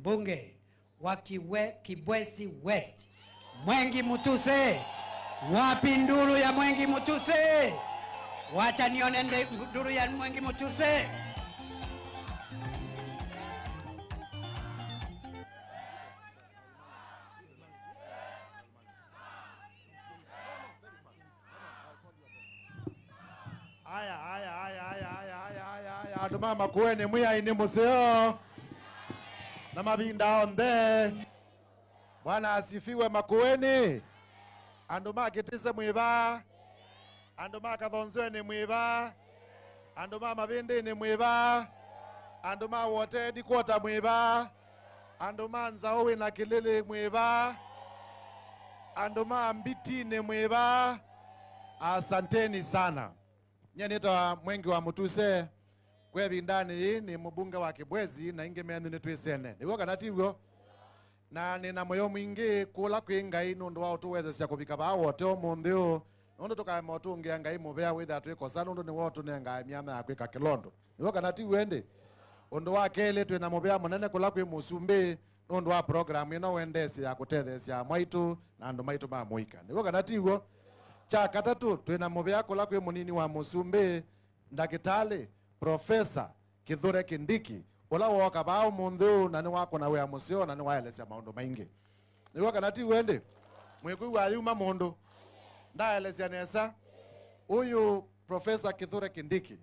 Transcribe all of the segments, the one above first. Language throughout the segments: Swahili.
mbunge wa Kibwezi West, Mwengi Mutuse. Wapi nduru ya Mwengi Mutuse? Wacha nione nduru ya Mwengi Mutuse. Andu mama kuene mwiya ini museo na mabinda onde. Bwana asifiwe makueni. Andu makitise mwiba, andu makathonzwe ni mwiba, andu mabindi ni mwiba, andu wote dikwota mwiba, andu nzaowi na kilili mwiba, andu mbiti ni mwiba. Asanteni sana. Nyenita Mwengi wa Mutuse kwe bindani ni mbunge wa Kibwezi na inge menu nitwisene. Niwo kanati hivyo na nina moyo mwingi kula kwingai nundu wa utuwezesya kubika ba wote omunthio nundu tukaema utungia ngai mubea witha twikosa nundu ni wotu nenga myana yakwika kilondo. Niwo kanati wende undu wa kele twina mubea munene kula kwi musumbi nundu wa program ino wendesi ya kutethesya mwaitu na andu maitu ba muika. Niwo kanati hivyo cha katatu twina mubea kula kwi munini wa musumbi ndakitali Profesa Kithure Kindiki ula woka bao mundu na ni wako na wea museo na ni waelesya maundu maingi. Niwo kanati wende mwikui wa yuma mundu ndaelesya nesa. Huyu Profesa Kithure Kindiki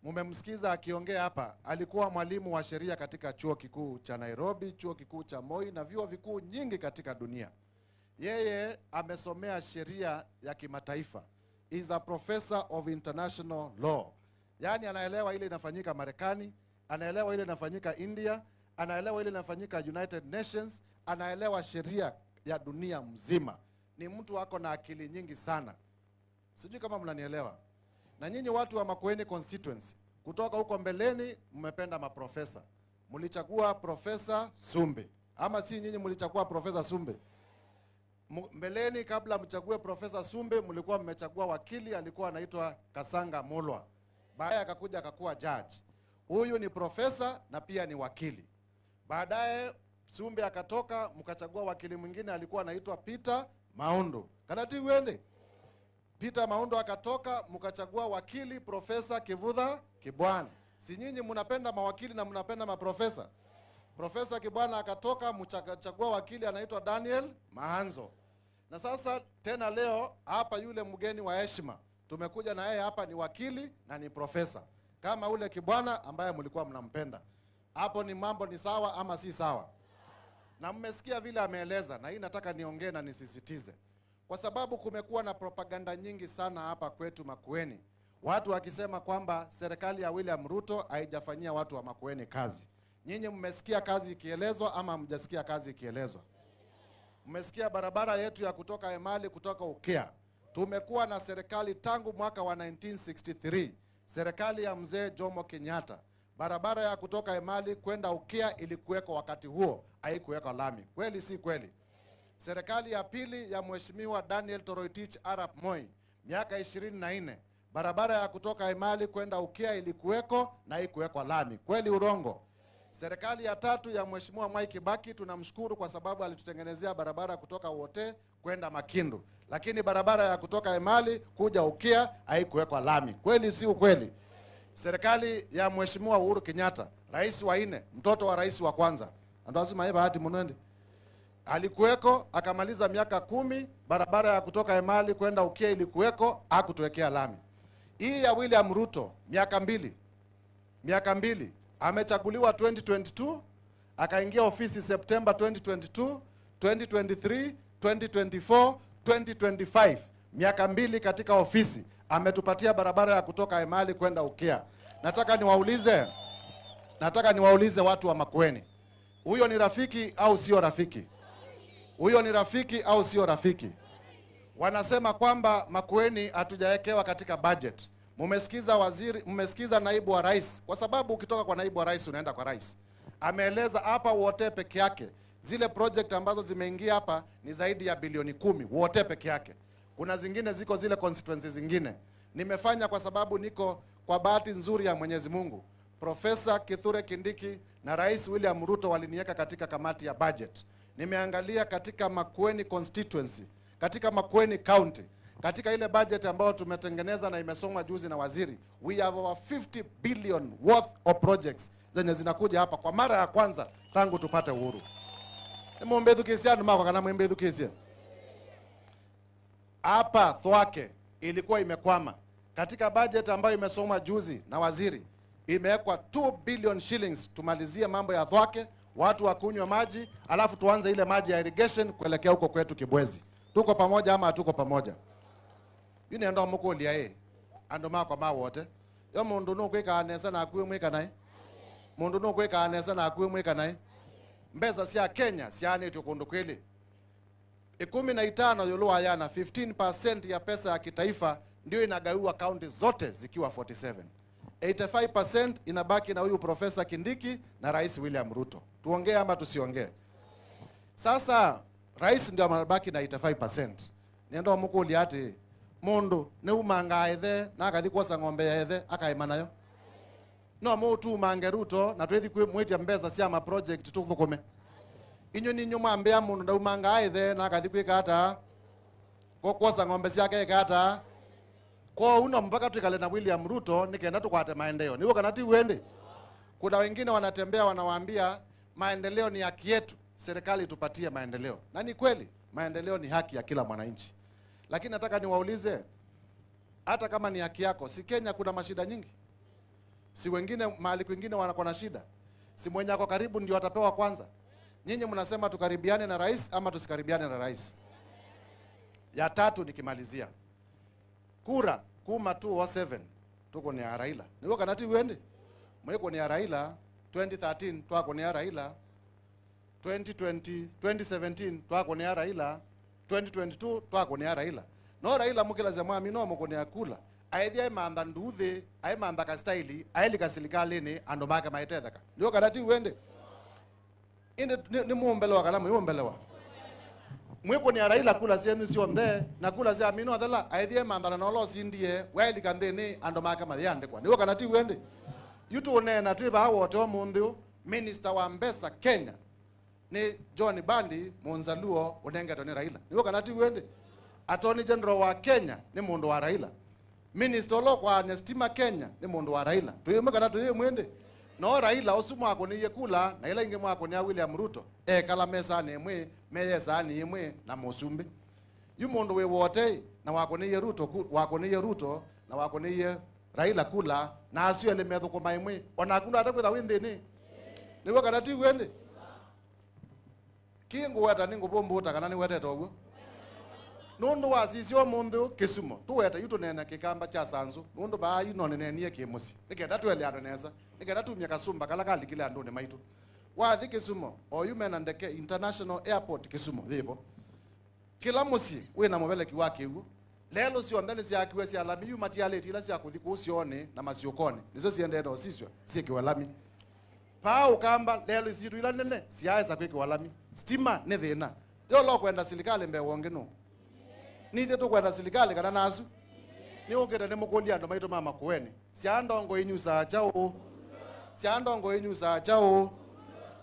mumemsikiza akiongea hapa, alikuwa mwalimu wa sheria katika chuo kikuu cha Nairobi, chuo kikuu cha Moi na vyuo vikuu nyingi katika dunia. Yeye amesomea sheria ya kimataifa. Is a professor of international law. Yani anaelewa ile inafanyika Marekani, anaelewa ile inafanyika India, anaelewa ile inafanyika United Nations, anaelewa sheria ya dunia mzima. Ni mtu wako na akili nyingi sana. Sijui kama mnanielewa. Na nyinyi watu wa Makueni constituency, kutoka huko mbeleni mmependa maprofesa. Mlichagua Profesa Sumbe. Ama si nyinyi mlichagua Profesa Sumbe? Mbeleni kabla mchague Profesa Sumbe mlikuwa mmechagua wakili alikuwa anaitwa Kasanga Mulwa. Baadaye akakuja akakuwa judge. Huyu ni profesa na pia ni wakili. Baadaye Sumbe akatoka mkachagua wakili mwingine alikuwa anaitwa Peter Maundu. Kanati wende. Peter Maundu akatoka mkachagua wakili Profesa Kivutha Kibwana. Si nyinyi mnapenda mawakili na mnapenda maprofesa? Profesa Kibwana akatoka mkachagua wakili anaitwa Daniel Mahanzo. Na sasa tena leo hapa yule mgeni wa heshima tumekuja na yeye hapa ni wakili na ni profesa. Kama ule Kibwana ambaye mlikuwa mnampenda. Hapo ni mambo ni sawa ama si sawa? Na mmesikia vile ameeleza na hii nataka niongee na nisisitize. Kwa sababu kumekuwa na propaganda nyingi sana hapa kwetu Makueni. Watu wakisema kwamba serikali ya William Ruto haijafanyia watu wa Makueni kazi. Nyinyi mmesikia kazi ikielezwa ama mjasikia kazi ikielezwa? Mmesikia barabara yetu ya kutoka Emali kutoka Ukea. Tumekuwa na serikali tangu mwaka wa 1963. Serikali ya mzee Jomo Kenyatta. Barabara ya kutoka Emali kwenda Ukea ilikuweko wakati huo, haikuweko lami. Kweli si kweli? Serikali ya pili ya Mheshimiwa Daniel Toroitich Arap Moi, miaka 24. Barabara ya kutoka Emali kwenda Ukea ilikuweko na haikuweko lami. Kweli urongo? Serikali ya tatu ya Mheshimiwa Mwai Kibaki tunamshukuru kwa sababu alitutengenezea barabara kutoka Wote kwenda Makindu. Lakini barabara ya kutoka Emali kuja Ukea haikuwekwa lami. Kweli si ukweli? Serikali ya Mheshimiwa Uhuru Kenyatta, rais wa 4, mtoto wa rais wa kwanza. Andazima hii bahati mnwende. Alikuweko akamaliza miaka 10, barabara ya kutoka Emali kwenda Ukea ilikuweko, hakutuwekea lami. Hii ya William Ruto miaka 2 amechaguliwa 2022, akaingia ofisi September 2022, 2023, 2024, 2025. Miaka 2 katika ofisi ametupatia barabara ya kutoka Emali kwenda Ukea. Nataka niwaulize watu wa Makueni. Huyo ni rafiki au sio rafiki? Huyo ni rafiki au sio rafiki? Wanasema kwamba Makueni hatujawekewa katika budget. Mmesikiza naibu wa rais, kwa sababu ukitoka kwa naibu wa rais unaenda kwa rais. Ameeleza hapa Wote peke yake. Zile project ambazo zimeingia hapa ni zaidi ya bilioni 10, Wote peke yake. Kuna zingine ziko zile constituencies zingine. Nimefanya kwa sababu niko kwa bahati nzuri ya Mwenyezi Mungu. Profesa Kithure Kindiki na Rais William Ruto waliniweka katika kamati ya budget. Nimeangalia katika Makueni constituency, katika Makueni county, katika ile budget ambayo tumetengeneza na imesomwa juzi na waziri, we have over 50 billion worth of projects zenye zinakuja hapa kwa mara ya kwanza tangu tupate uhuru. Muombe education ndumako kana muombe education. Hapa Thwake ilikuwa imekwama. Katika budget ambayo imesomwa juzi na waziri, imewekwa 2 billion shillings tumalizie mambo ya Thwake, watu wakunywa maji, alafu tuanze ile maji ya irrigation kuelekea huko kwetu Kibwezi. Tuko pamoja ama hatuko pamoja? Yune ndo muko liae. Ando mako ma wote. Yo mundu no kweka anesa na akuwe mweka naye. Mundu no kweka anesa na akuwe mweka naye. Mbeza sia Kenya siane tukundu kweli. 15 yolo ayana 15% ya pesa ya kitaifa ndio inagawiwa kaunti zote zikiwa 47. 85% inabaki na huyu Profesa Kindiki na Rais William Ruto. Tuongee ama tusiongee? Sasa rais ndio anabaki na 85%. Niendo muko liate mundu ne umanga ethe na akathi kwosa ng'ombe ya ethe akaimanayo. No mutu mange Ruto na twethi kwe mwetia mbeza cia ma project tukhukume. Inyo ninyo mwambia mundu nda umanga ethe na akathi kwika hata kwosa ng'ombe ciake ikata. Kwa uno mpaka tukale na William Ruto nikaenda tukwate maendeleo. Niwo kanati uende. Kuna wengine wanatembea wanawaambia maendeleo ni haki yetu, serikali tupatie maendeleo. Na ni kweli, maendeleo ni haki ya kila mwananchi. Lakini nataka niwaulize, hata kama ni haki yako, si Kenya kuna mashida nyingi? Si wengine mahali kwingine wanakuwa na shida? Si mwenye ako karibu ndio atapewa kwanza? Nyinyi mnasema tukaribiane na rais ama tusikaribiane na rais? Ya tatu nikimalizia. Kura kuma 207 tuko ni Raila. Niwo kanati uende? Mweko ni Raila 2013 twako ni Raila 2017 twako ni Raila 2022 twako ni Raila. No Raila mukila za mwami no mukoni akula. Aidhi manda nduthi, ai manda ka style, ai lika serikali ni ando maka maitethaka. Niwo kanati uende? Inde ni muombelewa kana muombelewa. Mweko ni Raila kula sieni sio ndhe na kula sia mino adala aidhi manda na lo sindie wali kandeni ando maka mayande kwa. Niwo kanati uende? Yutu nena twiba wote omundu minister wa Mbesa Kenya ni John Bandi Monzaluo unengeto ni Raila. Niwo kanati uende? Attorney General wa Kenya ni mundu wa Raila. Minister lo kwa Nestima Kenya ni mundu wa Raila. Tuyeme kanati yeye mwende? No Raila osumu ako ni yekula na ila inge mwako ni William Ruto. Kala mesa ni mwe meyesa ni mwe na musumbi. Yu mundu we wote na wako ni Ruto wako ni Ruto na wako ni Raila kula na asio le metho kwa maimwe ona kundu atakwitha windini. Niwo kanati wende? Kingu weta ningu bombuta kana ni wetete ogwo. Nundu wasisio mundu Kisumu. Tuweta yuto nena kikamba cha Sanzu. Nundu ba ino nenie kimusi. Nikenda twele ando neza. Nikenda tumya Kasumba kala kali kile ando ne maitu. Wathi Kisumu o yumena ndeke International Airport Kisumu thibo. Kila musi wina mubeleki wake ugu. Lelo sio ndani cia kiwe cia lami yu matialeti ila cia kuthi kucione na maciokone. Nizo ciende ndo sisio cikiwe lami. Pa ukamba lelo isitu ila nene ciaeza kwikiwa lami. Stima ne thina. Yo lo kwenda serikali mbe wonge no. Nithe tu kwenda serikali kana nasu. Ni ongeta ne mukolia ndo maito mama kuweni. Cia ndongo inyusa chao. Cia ndongo inyusa chao.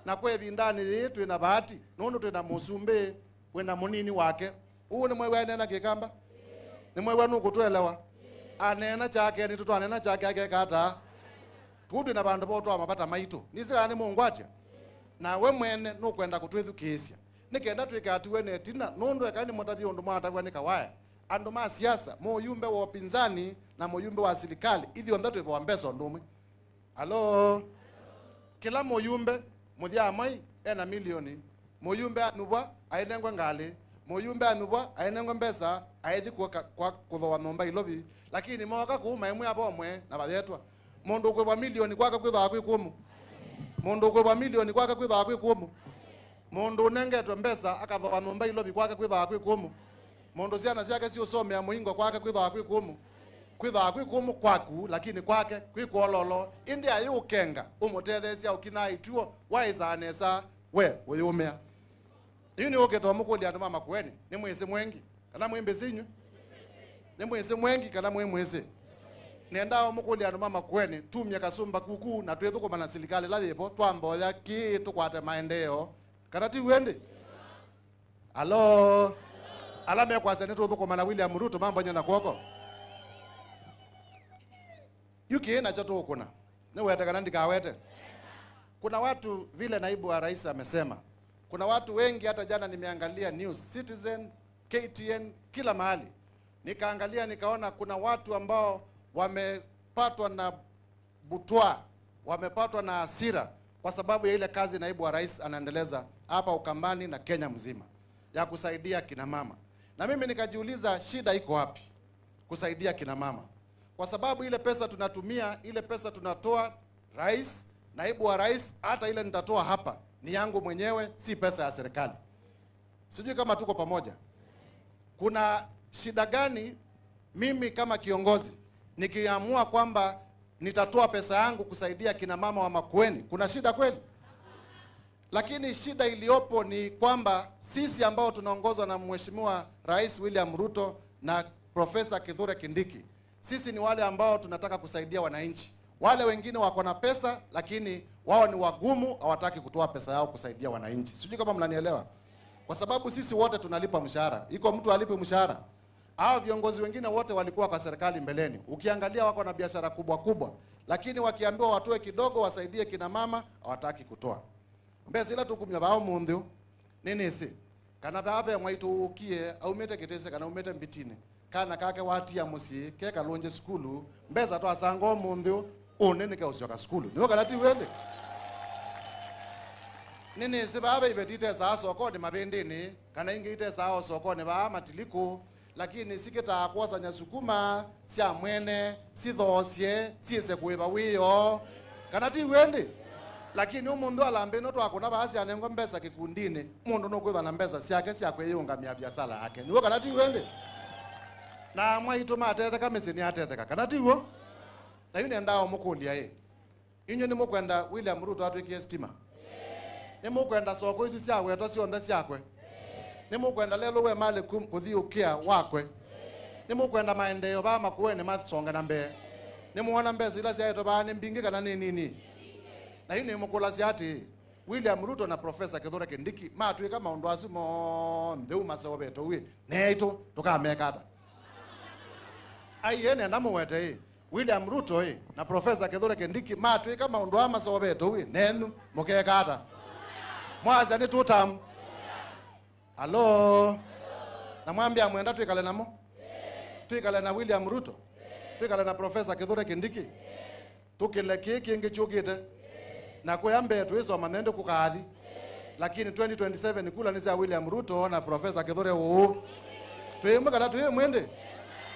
Na kwe bindani yetu ina bahati. Nundu tuna musumbe wena munini wake. Uone mwewe nena kikamba. Ni mwewe nuku tuelewa. Anena chake ni tutu anena chake ake kata. Tudu na bandu boto amapata maito. Nisi ni Mungu atia. Na we mwene nukwenda kutwithukisia. Nikenda twikatiwe netina nundu ekani mutathi undu mwatawe nikawaya. Andu ma siasa mo yumbe wa upinzani na mo yumbe wa serikali ithi onda twipo mbeso ndumwe. Hello. Kila mo yumbe muthia mai ena milioni. Mo yumbe anubwa ainengwa ngali. Mo yumbe anubwa ainengwa mbesa aithi kwa kuthoa nomba ilobi. Lakini moka kuuma imwe abomwe na bathetwa. Mundu kwa milioni kwaka kwitha kwikumu. Mundu kwa milioni kwaka kwitha kwikumu. Mundu nengetwe mbesa akathoa nomba ilobi kwaka kwitha kwikumu. Mundu ciana ciake cio somea muingo kwake kwitha kwikumu. Kwitha kwikumu kwaku lakini kwake kwikololo indi ayukenga umutethecia ukina ituo waisanesa we uyumea. Yuni oketo mukuli andu mama kweni ni mwezi mwengi kana mwembe sinyu. Ni mwezi mwengi kana mwemwezi. nenda mukuli andu mama kweni tumye kasumba kuku na twethuko mana serikali la lipo twamboya ki tukwate maendeleo kana ti wende alo alame kwa sene tuthuko mana William Ruto mambo nyana kwoko yuki na chato kuna ne wete kana ndikawete. Kuna watu vile naibu wa rais amesema, kuna watu wengi, hata jana nimeangalia News Citizen, KTN, kila mahali nikaangalia nikaona kuna watu ambao wamepatwa na butwa, wamepatwa na hasira kwa sababu ya ile kazi naibu wa rais anaendeleza hapa Ukambani na Kenya mzima ya kusaidia kina mama. Na mimi nikajiuliza shida iko wapi kusaidia kina mama? Kwa sababu ile pesa tunatumia, ile pesa tunatoa rais, naibu wa rais, hata ile nitatoa hapa ni yangu mwenyewe, si pesa ya serikali. Sijui kama tuko pamoja. Kuna shida gani mimi kama kiongozi nikiamua kwamba nitatoa pesa yangu kusaidia kina mama wa Makueni? Kuna shida kweli? Lakini shida iliyopo ni kwamba sisi ambao tunaongozwa na Mheshimiwa Rais William Ruto na Profesa Kithure Kindiki, sisi ni wale ambao tunataka kusaidia wananchi. Wale wengine wako na pesa lakini wao ni wagumu, hawataki kutoa pesa yao kusaidia wananchi. Sijui kama mnanielewa. Kwa sababu sisi wote tunalipa mshahara. Iko mtu alipe mshahara? Hao viongozi wengine wote walikuwa kwa serikali mbeleni. Ukiangalia wako na biashara kubwa kubwa, lakini wakiambiwa watoe kidogo wasaidie kina mama, hawataki kutoa. Mbese ila tukumya bao mundu nini si kana babe mwaitu ukie au mete kitese kana umete mbitine kana kake watia musi ke kalonje skulu mbeza to asango mundu onene ke usyoka skulu niwo kana ti wende nini si babe ibetite saa soko ni mabendini kana ingeite saa soko ni ba matiliko lakini sikita akwosa nyasukuma si amwene si thosye si sekuiba wiyo kana ti wende. Lakini umundu alambe no twakona basi anengo mbesa kikundine mundu no kweva na mbesa siake siakwe yungamia biashara yake niwo kana ti wende na mwaito matetheka mesini atetheka kana ti wo na yune ndao mukulia inyo ni mukwenda William Ruto atwikie stima ni mukwenda soko ici siakwe to cionthe siakwe ni mukwenda lelo we mali kuthiukia wakwe ni mukwenda maendeleo ba Makueni masonga na mbe ni muona mbesa ila siaito ba ni mbingi kana nini na hii ni mukula siati William Ruto na Profesa Kithure Kindiki matwika maundu asimo ndeu masobeto wi neito tukamekata ayene namuwete William Ruto na Profesa Kithure Kindiki matwika maundu amasobeto wi nenu mukekata mwaza ni tutam alo na mwambia mwenda twikale namo twikale na William Ruto twikale na Profesa Kithure Kindiki tukile kiki ngichukite na kuyambe tuisoma nende kukathi lakini 2027 kula nisa William Ruto na Profesa Kithure tuimwe kana tuimwende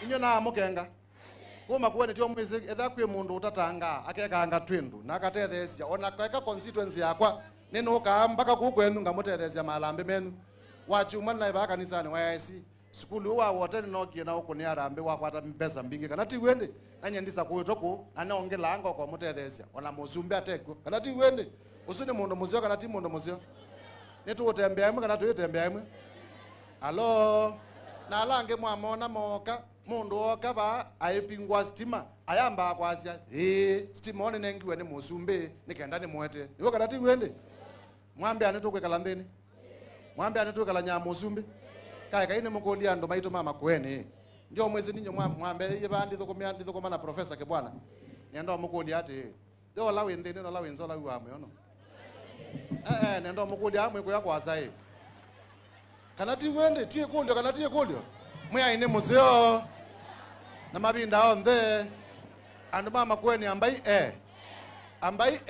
inyo na mukenga kuma kuone tio mwezi etha kwi mundu utatanga akekanga twindu na akatethesia ona kaika constituency yakwa nino kaambaka kukwenu ngamutethesia malambe menu wachuma na ibaka kanisani waesi skulu wa wote no kiena uko ni arambe wakwata mbesa mbingi kana ti wende anyendisa kuitoku anaonge lango kwa mutethesia ona muzumbe ateko kana ti wende usuni mundu muzio kana ti mundu muzio netu utembea imwe kana tuyitembea imwe alo na lange mwamona moka mundu oka ba aipingwa stima ayamba kwasya stima one nengiwe ni musumbe nikenda ni mwete niwo kana ti wende mwambe anetukwekala ndeni mwambe anetukwekala nyamusumbe kai kaine mukulia ndo maito mama Makueni ndio mwezi ninyo mwambe yebandi thukumya ndithukuma na Profesa ke bwana nendo mukulia ati ndio lawe ndeni no lawe nzola uamwe ono nendo mukulia amwe kwa kwasa kana ti wende tie kulio kana tie kulio mwe ine museo na mabinda onthe andu mama Makueni ambai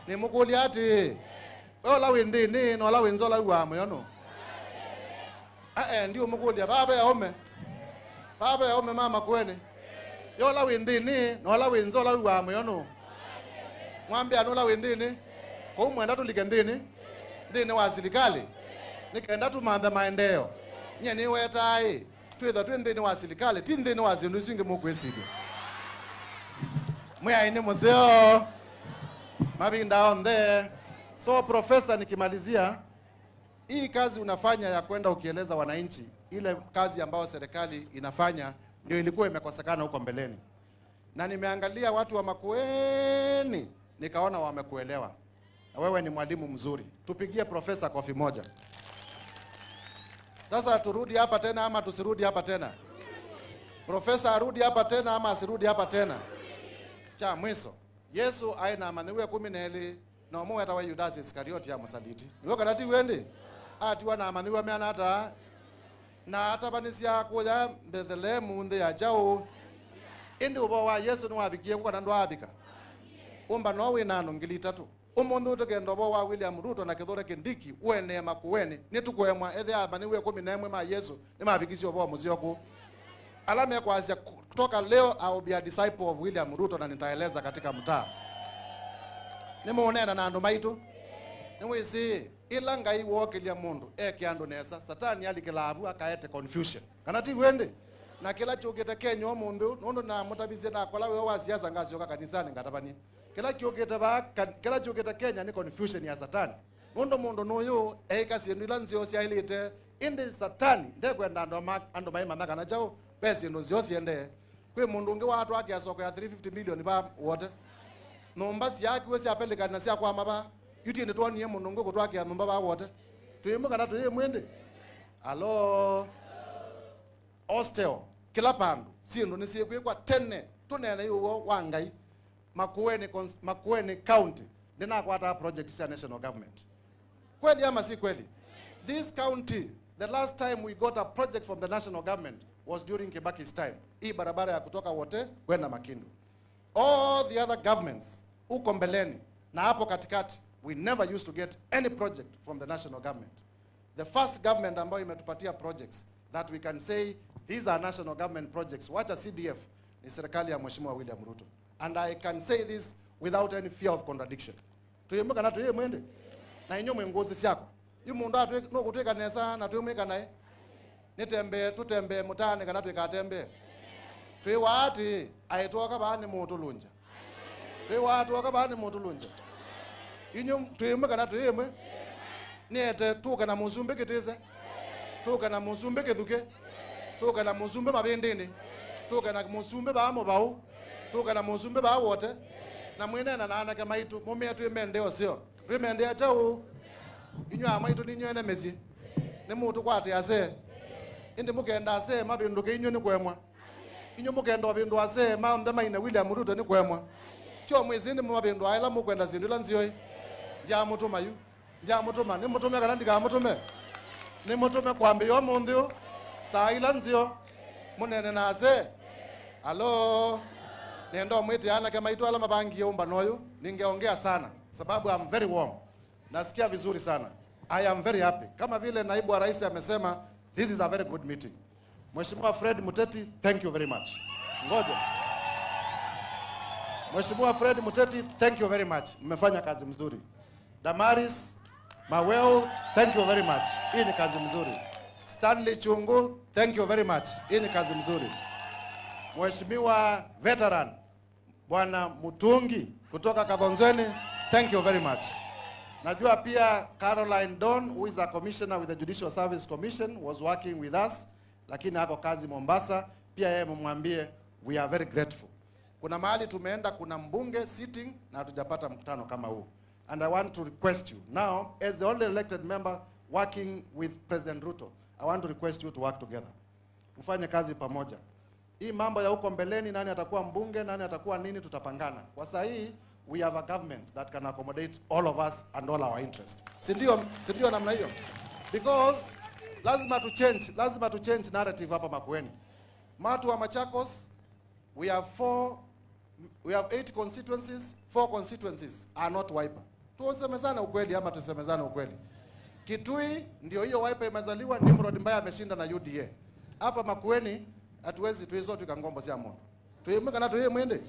ni mukulia ati lawe ndeni no lawe nzola uamwe ono ndio mukulia baba ya ome mama Makueni yo la windini no la winzola wa moyono mwambia no la windini ko mwenda tulike ndini ndini wa serikali nikenda tumanda maendeleo nye ni wetai twetha twendini wa serikali tindini wa zindu singe mukwesidi mwe aini muzeo mabinda onthe. So Profesa, nikimalizia hii kazi unafanya ya kwenda ukieleza wananchi ile kazi ambayo serikali inafanya ndio ilikuwa imekosekana huko mbeleni. Na nimeangalia watu wa Makueni, nikaona wamekuelewa. Na wewe ni mwalimu mzuri. Tupigie profesa kofi moja. Sasa turudi hapa tena ama tusirudi hapa tena? Profesa arudi hapa tena ama asirudi hapa tena? Cha mwiso. Yesu aina amaniwe 12 na omo hata wa Judas Iskarioti ya msaliti. Niwo kanati wende. Ati wana amaniwe meana hata na hata banisia kuja Bethlehem nde ya jao. Indi ubo wa Yesu no abikie ko na ndo abika. Umba no we nano ngili 3. Umundu tukendo bo wa William Ruto na Kithure Kindiki uene Makueni nitukwemwa ethe amaniwe 11 ma Yesu ni mabikisio bo muzioku. Alama ya kuanzia kutoka leo I will be a disciple of William Ruto na nitaeleza katika mtaa. Nimuonena na andu maitu. Nimwisi ila ngai wokelia mundu kiandu nesa satani alikilabu akaete confusion. Kana ti wende na kila chukete Kenya mundu nondo na mutabize na kola we wa siasa ngasio kanisani ngatabani. Kila chukete Kenya ni confusion ya satani. Nondo mundu noyo kasi ndilanzio sia ilite indi satani ndekwenda ando mai mamaka na chao pesa ndo zio siende. Kwe mundu nge watu wake asoko ya 350 million ba wote. Nombasi yake wesi apeleka na sia kwa maba. Yuti ni tuoni yemu mundu ngo twake ya nomba ba wote. Tuyimbuka na tuye mwende. Alo. Osteo kila pandu sindu nisiye kwa tene tunene yuwo wangai Makueni county ndina kwata project ya national government. Kweli ama si kweli? This county, the last time we got a project from the national government was during Kibaki's time. Hii barabara ya kutoka wote kwenda Makindu. All the other governments uko mbeleni na hapo katikati we never used to get any project from the national government. The first government ambayo imetupatia projects that we can say these are national government projects, wacha CDF, ni serikali ya Mheshimiwa William Ruto. And I can say this without any fear of contradiction. Tuyemuka na tuye mwende. Na inyo mwengozi siako. Yu munda no kutweka nesa na tuyumika nae. Nitembe tutembe mutane kana twikatembe. Tuye wati aitoka bani mutulunja. Tuye wati wakabani mutulunja. Inyo tuyemuka na tuyemwe. Niete tuka na muzumbe kiteze. Tuka na muzumbe kithuke. Tuka na muzumbe mabendini. Tuka na muzumbe ba mobau. Tuka na muzumbe ba wote. Na mwinena na anake maitu mumia tuyemende osio. Tuyemende ya chao. Inyo amaitu ninyo ene mezi. Ni mutu kwate ase. Indi mukenda ase mabindu ke inyo ni kwemwa. Inyo mukenda bindu ase mambe maina William Ruto ni kwemwa. Tio mwezi ni mabindu aila mukwenda zindula nzioi. Nja mutu mayu. Nja mutuma ni mutume kana ndika mutume. Ni mutume kwambe yo mundio. Saa ila nzio. Munene na ase. Hello. Nendo mwiti ana kama itu ala mabangi yomba noyo. Ningeongea sana sababu I'm very warm. Nasikia vizuri sana. I am very happy. Kama vile naibu wa rais amesema, this is a very good meeting. Mheshimiwa Fred Muteti, thank you very much. Ngoja. Mheshimiwa Fred Muteti, thank you very much. Mmefanya kazi mzuri. Damaris Maweo, thank you very much. Hii ni kazi mzuri. Stanley Chungu, thank you very much. Hii ni kazi mzuri. Mheshimiwa veteran Bwana Mutungi kutoka Kadhonzweni, thank you very much. Najua pia Caroline Don, who is a commissioner with the Judicial Service Commission, was working with us, lakini hako kazi Mombasa. Pia yeye mumwambie we are very grateful. Kuna mahali tumeenda kuna mbunge sitting na hatujapata mkutano kama huu. And I want to request you now, as the only elected member working with President Ruto, I want to request you to work together. Mfanye kazi pamoja. Hii mambo ya huko mbeleni, nani atakuwa mbunge, nani atakuwa nini, tutapangana. Kwa sasa hii we have a government that can accommodate all of us and all our interests. Sindio namna hiyo? Because lazima to change narrative hapa Makueni. Matu wa Machakos, we have 8 constituencies, 4 constituencies are not Wiper. Tusemezane ukweli ama tusemezane ukweli. Kitui ndio hiyo Wiper imezaliwa, Nimrod Mbaya ameshinda na UDA. Hapa Makueni hatuwezi tuizo tukangombo sia mono. Tuyemuka na tuye mwende.